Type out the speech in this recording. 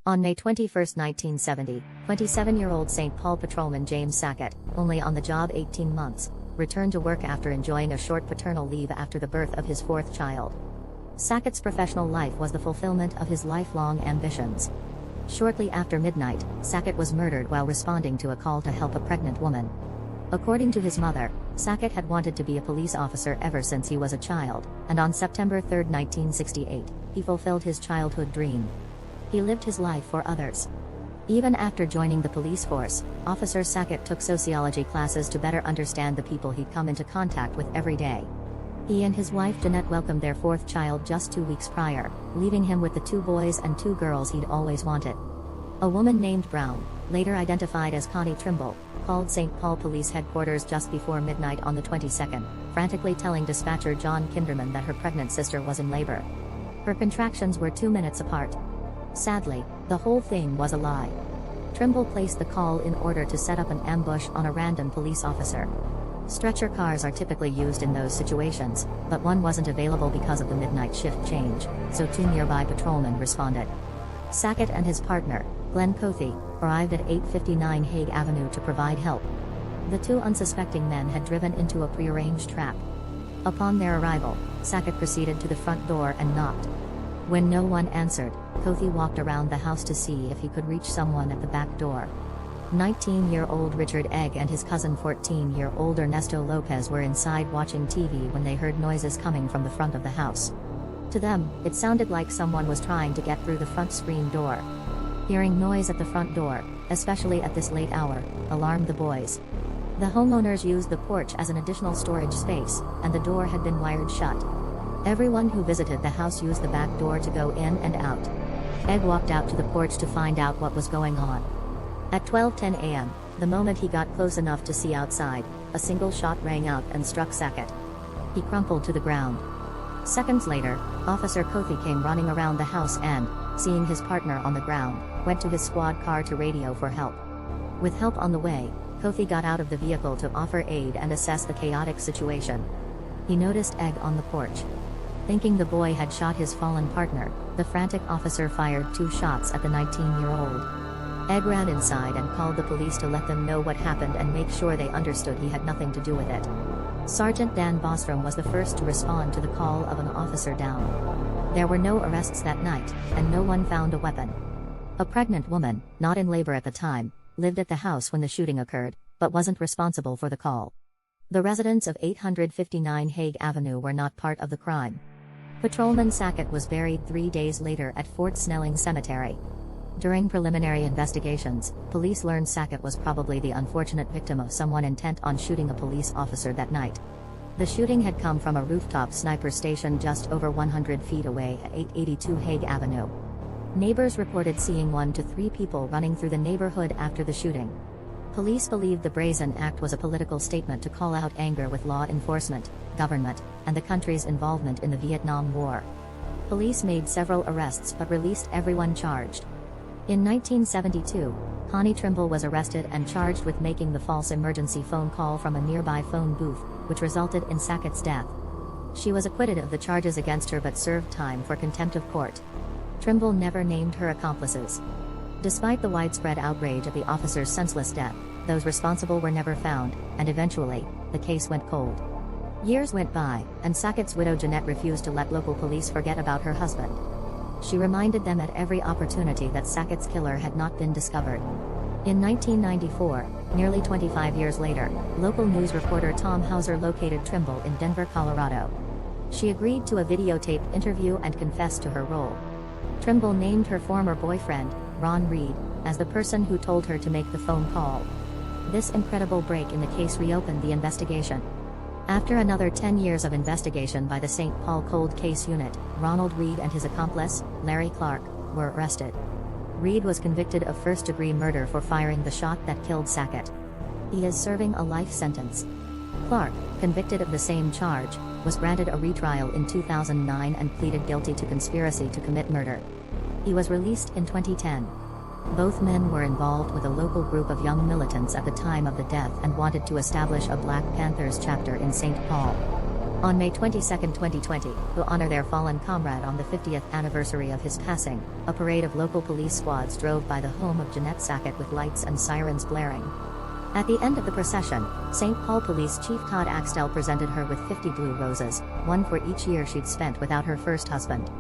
On May 21, 1970, 27-year-old St. Paul Patrolman James Sackett, only on the job 18 months, returned to work after enjoying a short paternal leave after the birth of his fourth child. Sackett's professional life was the fulfillment of his lifelong ambitions. Shortly after midnight, Sackett was murdered while responding to a call to help a pregnant woman. According to his mother, Sackett had wanted to be a police officer ever since he was a child, and on September 3, 1968, he fulfilled his childhood dream. He lived his life for others. Even after joining the police force, Officer Sackett took sociology classes to better understand the people he'd come into contact with every day. He and his wife Jeanette welcomed their fourth child just 2 weeks prior, leaving him with the 2 boys and 2 girls he'd always wanted. A woman named Brown, later identified as Connie Trimble, called St. Paul Police Headquarters just before midnight on the 22nd, frantically telling dispatcher John Kinderman that her pregnant sister was in labor. Her contractions were 2 minutes apart. Sadly, the whole thing was a lie. Trimble placed the call in order to set up an ambush on a random police officer. Stretcher cars are typically used in those situations, but one wasn't available because of the midnight shift change, so 2 nearby patrolmen responded. Sackett and his partner, Glenn Cothy, arrived at 859 Hague Avenue to provide help. The 2 unsuspecting men had driven into a prearranged trap. Upon their arrival, Sackett proceeded to the front door and knocked. When no one answered, Cothy walked around the house to see if he could reach someone at the back door. 19-year-old Richard Egg and his cousin 14-year-old Ernesto Lopez were inside watching TV when they heard noises coming from the front of the house. To them, it sounded like someone was trying to get through the front screen door. Hearing noise at the front door, especially at this late hour, alarmed the boys. The homeowners used the porch as an additional storage space, and the door had been wired shut. Everyone who visited the house used the back door to go in and out. Egg walked out to the porch to find out what was going on. At 12:10 a.m., the moment he got close enough to see outside, a single shot rang out and struck Sackett. He crumpled to the ground. Seconds later, Officer Cothy came running around the house and, seeing his partner on the ground, went to his squad car to radio for help. With help on the way, Cothy got out of the vehicle to offer aid and assess the chaotic situation. He noticed Egg on the porch. Thinking the boy had shot his fallen partner, the frantic officer fired 2 shots at the 19-year-old. Egg ran inside and called the police to let them know what happened and make sure they understood he had nothing to do with it. Sergeant Dan Bostrom was the first to respond to the call of an officer down. There were no arrests that night, and no one found a weapon. A pregnant woman, not in labor at the time, lived at the house when the shooting occurred, but wasn't responsible for the call. The residents of 859 Hague Avenue were not part of the crime. Patrolman Sackett was buried 3 days later at Fort Snelling Cemetery. During preliminary investigations, police learned Sackett was probably the unfortunate victim of someone intent on shooting a police officer that night. The shooting had come from a rooftop sniper station just over 100 feet away at 882 Hague Avenue. Neighbors reported seeing 1 to 3 people running through the neighborhood after the shooting. Police believed the brazen act was a political statement to call out anger with law enforcement, government, and the country's involvement in the Vietnam War. Police made several arrests but released everyone charged. In 1972, Connie Trimble was arrested and charged with making the false emergency phone call from a nearby phone booth, which resulted in Sackett's death. She was acquitted of the charges against her but served time for contempt of court. Trimble never named her accomplices. Despite the widespread outrage at the officer's senseless death, those responsible were never found, and eventually, the case went cold. Years went by, and Sackett's widow Jeanette refused to let local police forget about her husband. She reminded them at every opportunity that Sackett's killer had not been discovered. In 1994, nearly 25 years later, local news reporter Tom Hauser located Trimble in Denver, Colorado. She agreed to a videotaped interview and confessed to her role. Trimble named her former boyfriend, Ron Reed, as the person who told her to make the phone call. This incredible break in the case reopened the investigation. After another 10 years of investigation by the St. Paul Cold Case Unit, Ronald Reed and his accomplice, Larry Clark, were arrested. Reed was convicted of first-degree murder for firing the shot that killed Sackett. He is serving a life sentence. Clark, convicted of the same charge, was granted a retrial in 2009 and pleaded guilty to conspiracy to commit murder. He was released in 2010. Both men were involved with a local group of young militants at the time of the death and wanted to establish a Black Panthers chapter in St. Paul. On May 22, 2020, to honor their fallen comrade on the 50th anniversary of his passing, a parade of local police squads drove by the home of Jeanette Sackett with lights and sirens blaring. At the end of the procession, St. Paul Police Chief Todd Axtell presented her with 50 blue roses, one for each year she'd spent without her first husband.